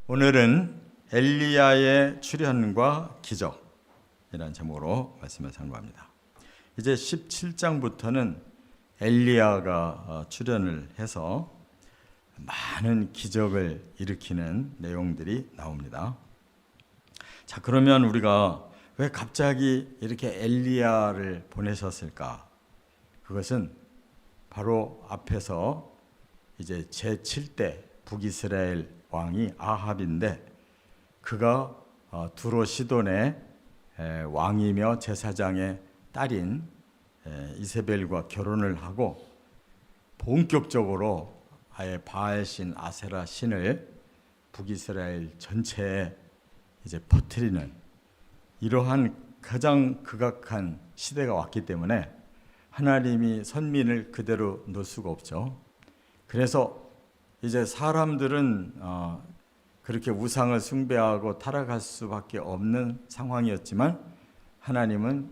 오늘은 엘리야의 출현과 기적이라는 제목으로 말씀을 선고합니다. 이제 17장부터는 엘리야가 출현을 해서 많은 기적을 일으키는 내용들이 나옵니다. 자, 그러면 우리가 왜 갑자기 이렇게 엘리야를 보내셨을까? 그것은 바로 앞에서 이제 제7대 북이스라엘 왕이 아합인데, 그가 두로 시돈의 왕이며 제사장의 딸인 이세벨과 결혼을 하고 본격적으로 아예 바알신 아세라 신을 북이스라엘 전체에 이제 퍼뜨리는 이러한 가장 극악한 시대가 왔기 때문에 하나님이 선민을 그대로 놓을 수가 없죠. 그래서 이제 사람들은 그렇게 우상을 숭배하고 타락할 수밖에 없는 상황이었지만, 하나님은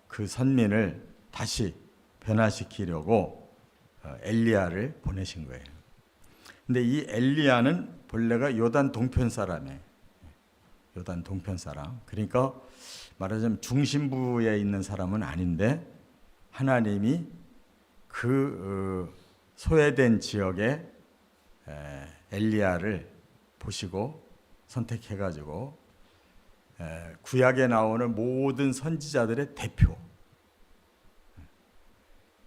그 선민을 다시 변화시키려고 엘리야를 보내신 거예요. 근데 이 엘리야는 본래가 요단 동편 사람이에요. 요단 동편 사람. 그러니까 말하자면 중심부에 있는 사람은 아닌데, 하나님이 그 소외된 지역에 엘리야를 보시고 선택해가지고 구약에 나오는 모든 선지자들의 대표,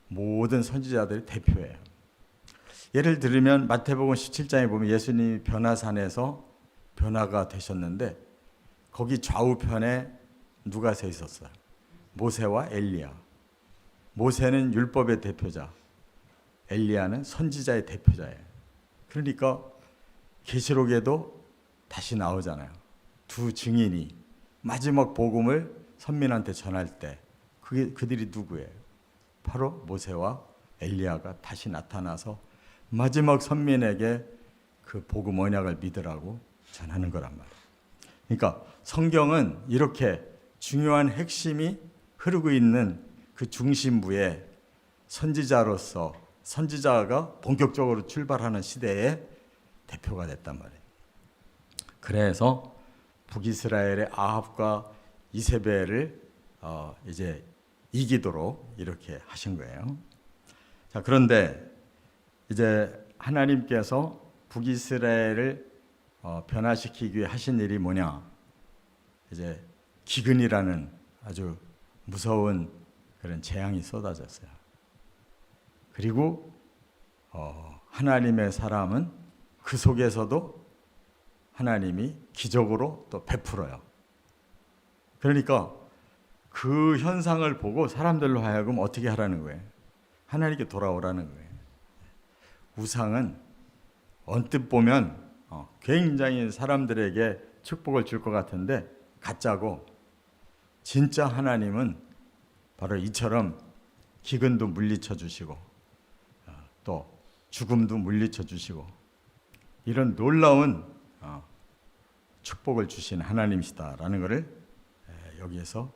모든 선지자들의 대표예요. 예를 들면 마태복음 17장에 보면 예수님이 변화산에서 변화가 되셨는데, 거기 좌우편에 누가 서 있었어요? 모세와 엘리야. 모세는 율법의 대표자, 엘리야는 선지자의 대표자예요. 그러니까 계시록에도 다시 나오잖아요. 두 증인이 마지막 복음을 선민한테 전할 때 그들이 누구예요? 바로 모세와 엘리야가 다시 나타나서 마지막 선민에게 그 복음 언약을 믿으라고 전하는 거란 말이에요. 그러니까 성경은 이렇게 중요한 핵심이 흐르고 있는 그 중심부에 선지자로서, 선지자가 본격적으로 출발하는 시대의 대표가 됐단 말이에요. 그래서 북이스라엘의 아합과 이세벨을 이제 이기도록 이렇게 하신 거예요. 자, 그런데 이제 하나님께서 북이스라엘을 변화시키기 위해 하신 일이 뭐냐? 이제 기근이라는 아주 무서운 그런 재앙이 쏟아졌어요. 그리고 하나님의 사람은 그 속에서도 하나님이 기적으로 또 베풀어요. 그러니까 그 현상을 보고 사람들로 하여금 어떻게 하라는 거예요? 하나님께 돌아오라는 거예요. 우상은 언뜻 보면 굉장히 사람들에게 축복을 줄 것 같은데 가짜고, 진짜 하나님은 바로 이처럼 기근도 물리쳐 주시고 또 죽음도 물리쳐 주시고 이런 놀라운 축복을 주신 하나님이시다라는 것을 여기에서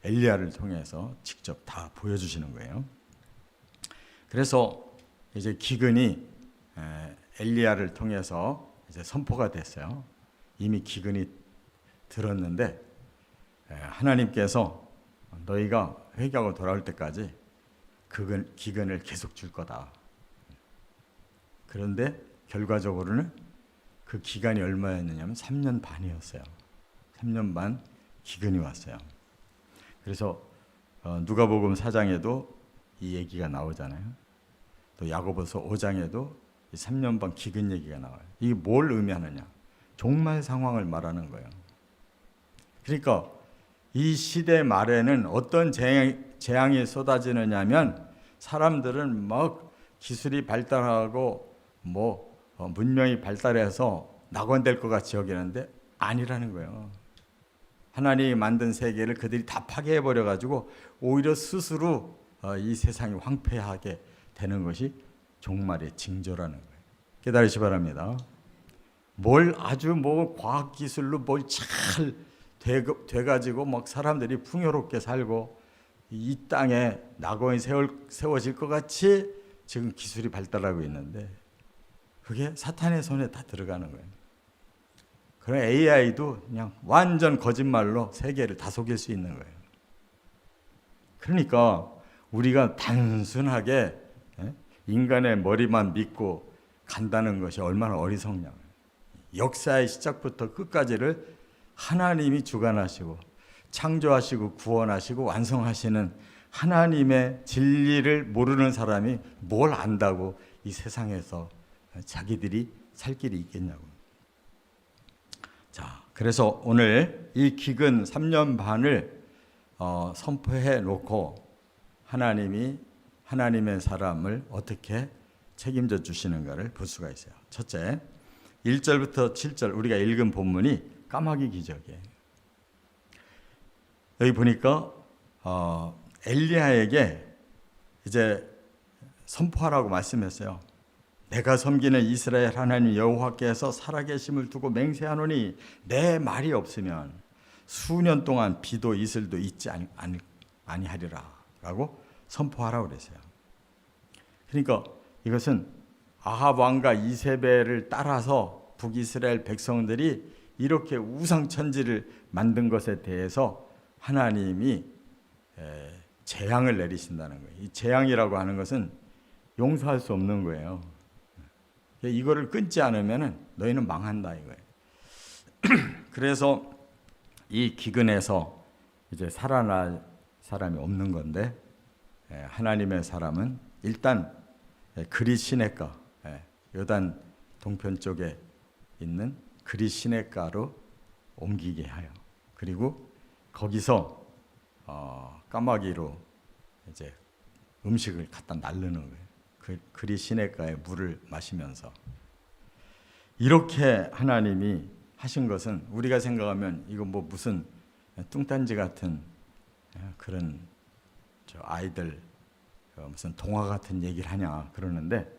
엘리야를 통해서 직접 다 보여주시는 거예요. 그래서 이제 기근이 엘리야를 통해서 이제 선포가 됐어요. 이미 기근이 들었는데 하나님께서 너희가 회개하고 돌아올 때까지 기근을 계속 줄 거다. 그런데 결과적으로는 그 기간이 얼마였느냐면 3년 반이었어요. 3년 반 기근이 왔어요. 그래서 누가복음 4장에도 이 얘기가 나오잖아요. 또 야고보서 5장에도 3년 반 기근 얘기가 나와요. 이게 뭘 의미하느냐? 종말 상황을 말하는 거예요. 그러니까 이 시대 말에는 어떤 재앙이 쏟아지느냐면, 사람들은 막 기술이 발달하고 문명이 발달해서 낙원될 것 같이 여기는데 아니라는 거예요. 하나님이 만든 세계를 그들이 다 파괴해버려가지고 오히려 스스로 이 세상이 황폐하게 되는 것이 종말의 징조라는 거예요. 깨달으시 바랍니다. 뭘 아주 과학기술로 뭘 잘 돼가지고 막 사람들이 풍요롭게 살고 이 땅에 낙원이 세워질 것 같이 지금 기술이 발달하고 있는데, 그게 사탄의 손에 다 들어가는 거예요. 그런 AI도 그냥 완전 거짓말로 세계를 다 속일 수 있는 거예요. 그러니까 우리가 단순하게 인간의 머리만 믿고 간다는 것이 얼마나 어리석냐고요. 역사의 시작부터 끝까지를 하나님이 주관하시고 창조하시고 구원하시고 완성하시는 하나님의 진리를 모르는 사람이 뭘 안다고 이 세상에서 자기들이 살 길이 있겠냐고. 자, 그래서 오늘 이 기근 3년 반을 선포해 놓고 하나님이 하나님의 사람을 어떻게 책임져 주시는가를 볼 수가 있어요. 첫째, 1절부터 7절 우리가 읽은 본문이 까마귀 기적이에요. 여기 보니까 엘리야에게 이제 선포하라고 말씀했어요. 내가 섬기는 이스라엘 하나님 여호와께서 살아계심을 두고 맹세하노니 내 말이 없으면 수년 동안 비도 이슬도 있지 아니하리라 라고 선포하라고 그랬어요. 그러니까 이것은 아합 왕과 이세벨을 따라서 북이스라엘 백성들이 이렇게 우상천지를 만든 것에 대해서 하나님이 재앙을 내리신다는 거예요. 이 재앙이라고 하는 것은 용서할 수 없는 거예요. 이거를 끊지 않으면 너희는 망한다 이거예요. 그래서 이 기근에서 이제 살아날 사람이 없는 건데 하나님의 사람은 일단 그리 시냇가 요단 동편 쪽에 있는 그리 시냇가로 옮기게 하여 그리고 거기서 까마귀로 이제 음식을 갖다 날르는 거예요. 그리 시냇가의 물을 마시면서 이렇게 하나님이 하신 것은 우리가 생각하면 이거 뭐 무슨 뚱딴지 같은 그런 아이들 무슨 동화 같은 얘기를 하냐 그러는데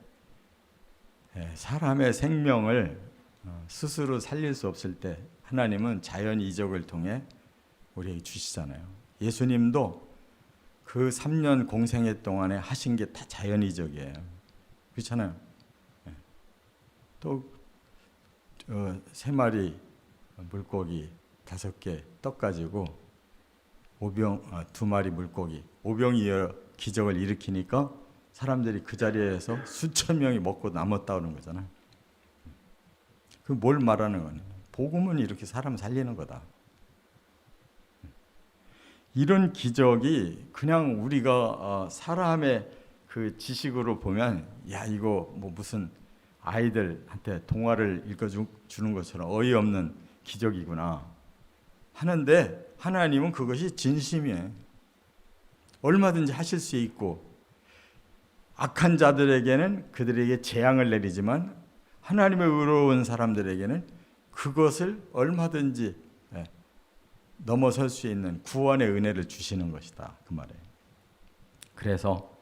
사람의 생명을 스스로 살릴 수 없을 때 하나님은 자연 이적을 통해 우리에게 주시잖아요. 예수님도 그 3년 공생애 동안에 하신 게 다 자연 이적이에요. 그렇잖아요. 또 3마리 물고기 5개 떡 가지고 2마리 물고기 오병이어 기적을 일으키니까 사람들이 그 자리에서 수천 명이 먹고 남았다는 거잖아요. 그 뭘 말하는 거냐? 복음은 이렇게 사람 살리는 거다. 이런 기적이 그냥 우리가 사람의 그 지식으로 보면 야 이거 뭐 무슨 아이들한테 동화를 읽어주는 것처럼 어이없는 기적이구나 하는데 하나님은 그것이 진심이에요. 얼마든지 하실 수 있고 악한 자들에게는 그들에게 재앙을 내리지만 하나님의 의로운 사람들에게는 그것을 얼마든지 넘어설 수 있는 구원의 은혜를 주시는 것이다 그 말이에요. 그래서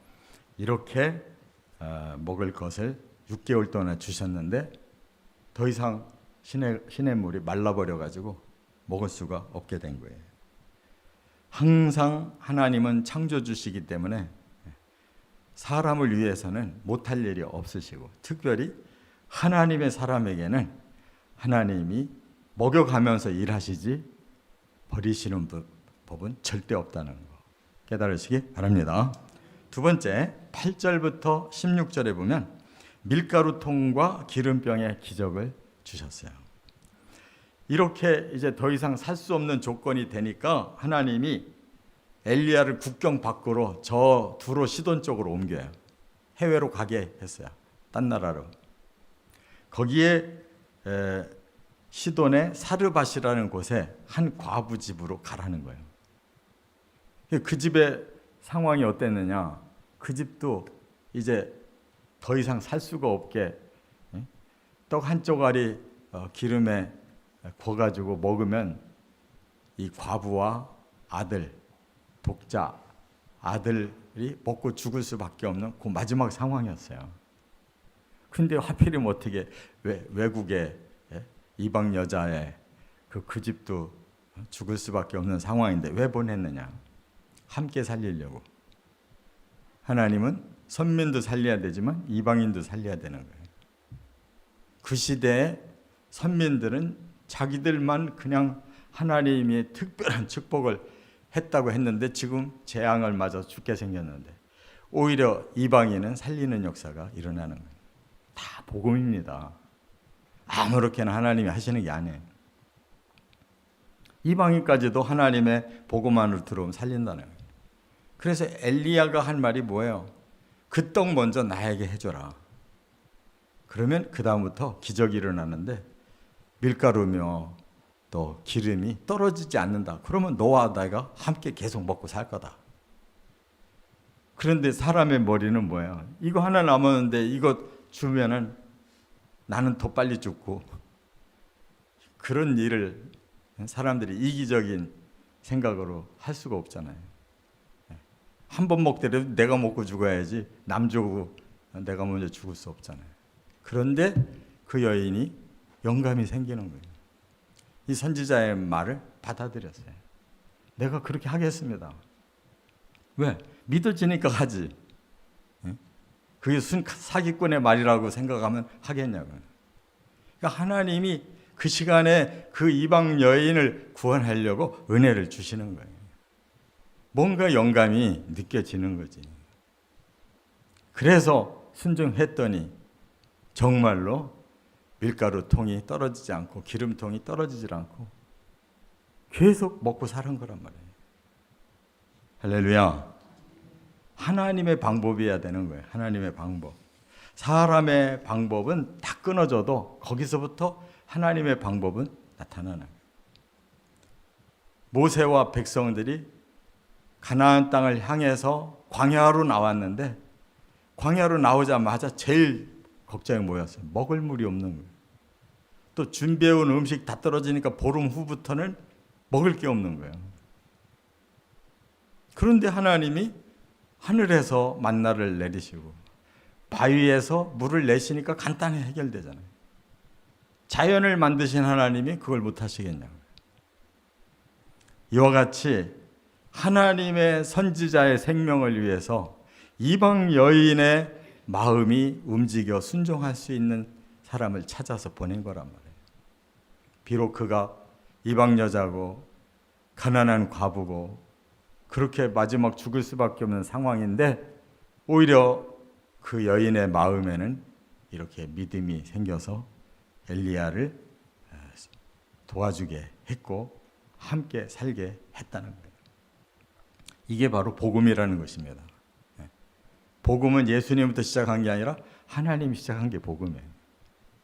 이렇게 먹을 것을 6개월 동안 주셨는데 더 이상 시냇물이 말라버려 가지고 먹을 수가 없게 된 거예요. 항상 하나님은 창조주시기 때문에 사람을 위해서는 못할 일이 없으시고 특별히 하나님의 사람에게는 하나님이 먹여가면서 일하시지 버리시는 법은 절대 없다는 거 깨달으시기 바랍니다. 두 번째 8절부터 16절에 보면 밀가루통과 기름병의 기적을 주셨어요. 이렇게 이제 더 이상 살 수 없는 조건이 되니까 하나님이 엘리야를 국경 밖으로 저 두로 시돈 쪽으로 옮겨요. 해외로 가게 했어요. 딴 나라로. 거기에 시돈의 사르밧이라는 곳에 한 과부 집으로 가라는 거예요. 그 집의 상황이 어땠느냐? 그 집도 이제 더 이상 살 수가 없게 떡 한 쪼가리 기름에 구워가지고 먹으면 이 과부와 아들, 독자 아들이 먹고 죽을 수밖에 없는 그 마지막 상황이었어요. 근데 하필이면 어떻게 외국에 이방 여자의 그 집도 죽을 수밖에 없는 상황인데 왜 보냈느냐? 함께 살리려고. 하나님은 선민도 살려야 되지만 이방인도 살려야 되는 거예요. 그 시대에 선민들은 자기들만 그냥 하나님이 특별한 축복을 했다고 했는데 지금 재앙을 맞아 죽게 생겼는데 오히려 이방인은 살리는 역사가 일어나는 거예요. 다 복음입니다. 아무렇게나 하나님이 하시는 게 아니에요. 이방인까지도 하나님의 복음 안으로 들어오면 살린다는 거예요. 그래서 엘리야가 한 말이 뭐예요? 그 떡 먼저 나에게 해줘라. 그러면 그 다음부터 기적이 일어나는데 밀가루며 또 기름이 떨어지지 않는다. 그러면 너와 내가 함께 계속 먹고 살 거다. 그런데 사람의 머리는 뭐예요? 이거 하나 남았는데 이거 주면은 나는 더 빨리 죽고, 그런 일을 사람들이 이기적인 생각으로 할 수가 없잖아요. 한 번 먹더라도 내가 먹고 죽어야지 남 주고 내가 먼저 죽을 수 없잖아요. 그런데 그 여인이 영감이 생기는 거예요. 이 선지자의 말을 받아들였어요. 내가 그렇게 하겠습니다. 왜? 믿어지니까 하지. 그게 사기꾼의 말이라고 생각하면 하겠냐고요. 그러니까 하나님이 그 시간에 그 이방 여인을 구원하려고 은혜를 주시는 거예요. 뭔가 영감이 느껴지는 거지. 그래서 순종했더니 정말로 밀가루 통이 떨어지지 않고 기름통이 떨어지지 않고 계속 먹고 사는 거란 말이에요. 할렐루야. 하나님의 방법이어야 되는 거예요. 하나님의 방법. 사람의 방법은 다 끊어져도 거기서부터 하나님의 방법은 나타나는 거예요. 모세와 백성들이 가나안 땅을 향해서 광야로 나왔는데 광야로 나오자마자 제일 걱정이 뭐였어요? 먹을 물이 없는 거예요. 또 준비해온 음식 다 떨어지니까 보름 후부터는 먹을 게 없는 거예요. 그런데 하나님이 하늘에서 만나를 내리시고 바위에서 물을 내시니까 간단히 해결되잖아요. 자연을 만드신 하나님이 그걸 못 하시겠냐고요. 이와 같이 하나님의 선지자의 생명을 위해서 이방 여인의 마음이 움직여 순종할 수 있는 사람을 찾아서 보낸 거란 말이에요. 비록 그가 이방 여자고 가난한 과부고 그렇게 마지막 죽을 수밖에 없는 상황인데 오히려 그 여인의 마음에는 이렇게 믿음이 생겨서 엘리야를 도와주게 했고 함께 살게 했다는 거예요. 이게 바로 복음이라는 것입니다. 복음은 예수님부터 시작한 게 아니라 하나님이 시작한 게 복음이에요.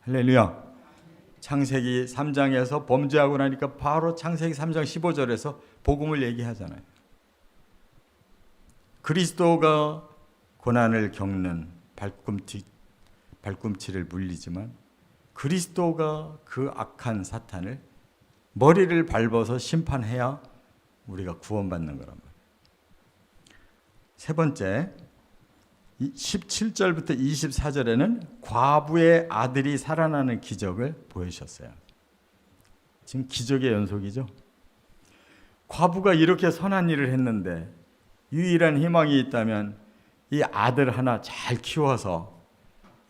할렐루야. 창세기 3장에서 범죄하고 나니까 바로 창세기 3장 15절에서 복음을 얘기하잖아요. 그리스도가 고난을 겪는 발꿈치를 물리지만 그리스도가 그 악한 사탄을 머리를 밟아서 심판해야 우리가 구원받는 거란 말이에요. 세 번째, 17절부터 24절에는 과부의 아들이 살아나는 기적을 보여주셨어요. 지금 기적의 연속이죠. 과부가 이렇게 선한 일을 했는데 유일한 희망이 있다면 이 아들 하나 잘 키워서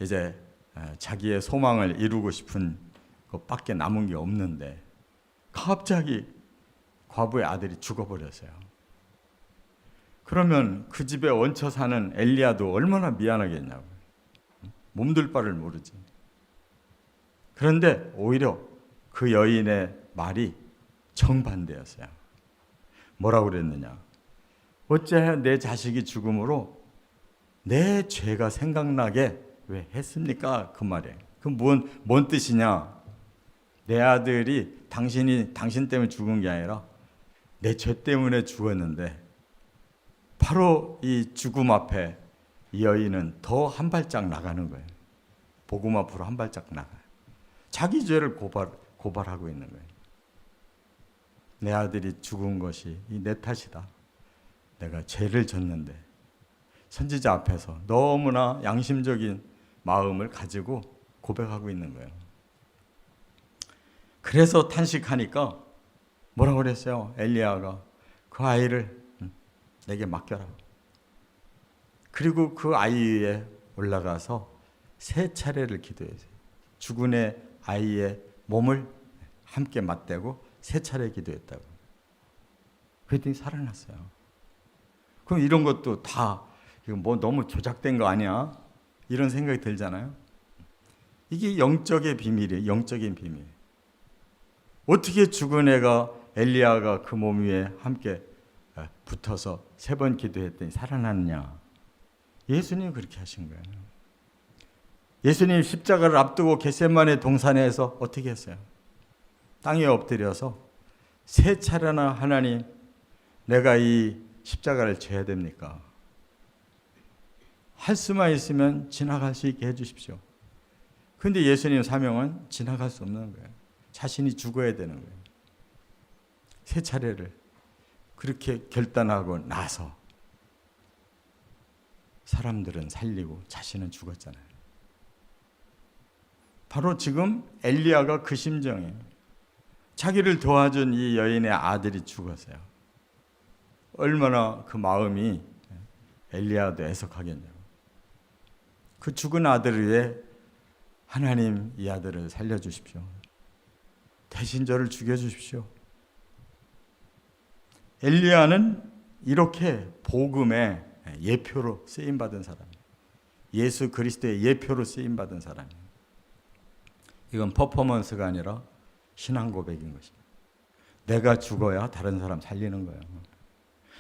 이제 자기의 소망을 이루고 싶은 것밖에 남은 게 없는데 갑자기 과부의 아들이 죽어버렸어요. 그러면 그 집에 얹혀 사는 엘리야도 얼마나 미안하겠냐고. 몸둘 바를 모르지. 그런데 오히려 그 여인의 말이 정반대였어요. 뭐라고 그랬느냐. 어째 내 자식이 죽음으로 내 죄가 생각나게 왜 했습니까? 그 말이에요. 그 뭔 뜻이냐. 내 아들이 당신 때문에 죽은 게 아니라 내 죄 때문에 죽었는데 바로 이 죽음 앞에 이 여인은 더 한 발짝 나가는 거예요. 복음 앞으로 한 발짝 나가요. 자기 죄를 고발하고 있는 거예요. 내 아들이 죽은 것이 내 탓이다. 내가 죄를 졌는데 선지자 앞에서 너무나 양심적인 마음을 가지고 고백하고 있는 거예요. 그래서 탄식하니까 뭐라고 그랬어요? 엘리야가 그 아이를 내게 맡겨라. 그리고 그 아이 위에 올라가서 3차례를 기도했어요. 죽은 아이의 몸을 함께 맞대고 3차례 기도했다고. 그랬더니 살아났어요. 그럼 이런 것도 다 이거 뭐 너무 조작된 거 아니야? 이런 생각이 들잖아요. 이게 영적의 비밀이에요. 영적인 비밀. 어떻게 죽은 애가 엘리야가 그 몸 위에 함께 붙어서 3번 기도했더니 살아났냐? 예수님이 그렇게 하신 거예요. 예수님 십자가를 앞두고 겟세마네 동산에서 어떻게 했어요? 땅에 엎드려서 3차례나 하나님, 내가 이 십자가를 져야 됩니까? 할 수만 있으면 지나갈 수 있게 해주십시오. 그런데 예수님 사명은 지나갈 수 없는 거예요. 자신이 죽어야 되는 거예요. 3차례를 그렇게 결단하고 나서 사람들은 살리고 자신은 죽었잖아요. 바로 지금 엘리야가 그 심정이에요. 자기를 도와준 이 여인의 아들이 죽었어요. 얼마나 그 마음이 엘리야도 애석하겠냐고. 그 죽은 아들을 위해 하나님 이 아들을 살려주십시오. 대신 저를 죽여주십시오. 엘리야는 이렇게 복음의 예표로 쓰임받은 사람이에요. 예수 그리스도의 예표로 쓰임받은 사람이에요. 이건 퍼포먼스가 아니라 신앙 고백인 것입니다. 내가 죽어야 다른 사람 살리는 거예요.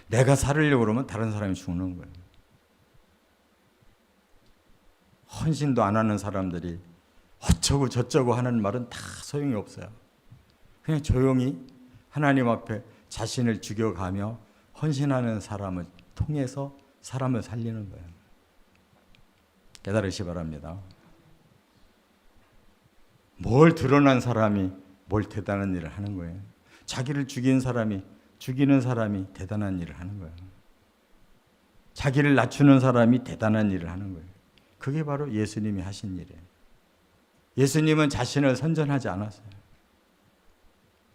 내가 살으려고 그러면 다른 사람이 죽는 거예요. 헌신도 안 하는 사람들이 어쩌고 저쩌고 하는 말은 다 소용이 없어요. 그냥 조용히 하나님 앞에 자신을 죽여가며 헌신하는 사람을 통해서 사람을 살리는 거예요. 깨달으시 바랍니다. 뭘 드러난 사람이 뭘 대단한 일을 하는 거예요. 자기를 죽이는 사람이 대단한 일을 하는 거예요. 자기를 낮추는 사람이 대단한 일을 하는 거예요. 그게 바로 예수님이 하신 일이에요. 예수님은 자신을 선전하지 않았어요.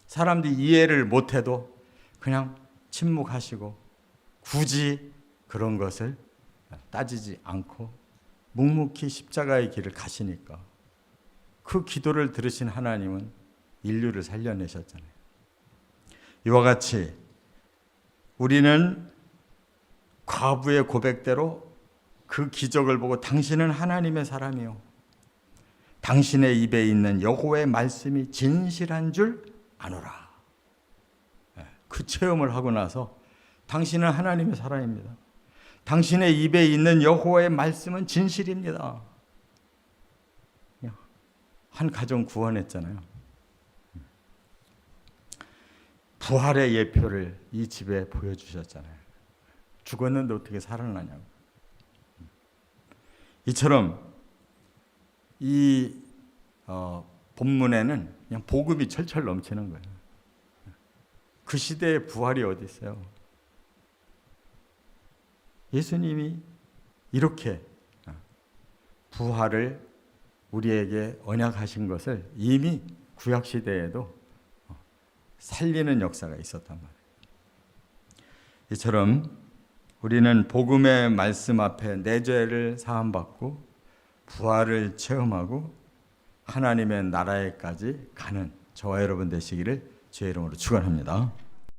사람들이 이해를 못해도 그냥 침묵하시고 굳이 그런 것을 따지지 않고 묵묵히 십자가의 길을 가시니까 그 기도를 들으신 하나님은 인류를 살려내셨잖아요. 이와 같이 우리는 과부의 고백대로 그 기적을 보고 당신은 하나님의 사람이요, 당신의 입에 있는 여호와의 말씀이 진실한 줄 아노라. 그 체험을 하고 나서 당신은 하나님의 사람입니다. 당신의 입에 있는 여호와의 말씀은 진실입니다. 한 가정 구원했잖아요. 부활의 예표를 이 집에 보여주셨잖아요. 죽었는데 어떻게 살아나냐고. 이처럼 이 본문에는 그냥 복음이 철철 넘치는 거예요. 그 시대에 부활이 어디 있어요? 예수님이 이렇게 부활을 우리에게 언약하신 것을 이미 구약 시대에도 살리는 역사가 있었단 말이에요. 이처럼 우리는 복음의 말씀 앞에 내 죄를 사함받고 부활을 체험하고 하나님의 나라에까지 가는 저와 여러분 되시기를 주의 이름으로 축원합니다.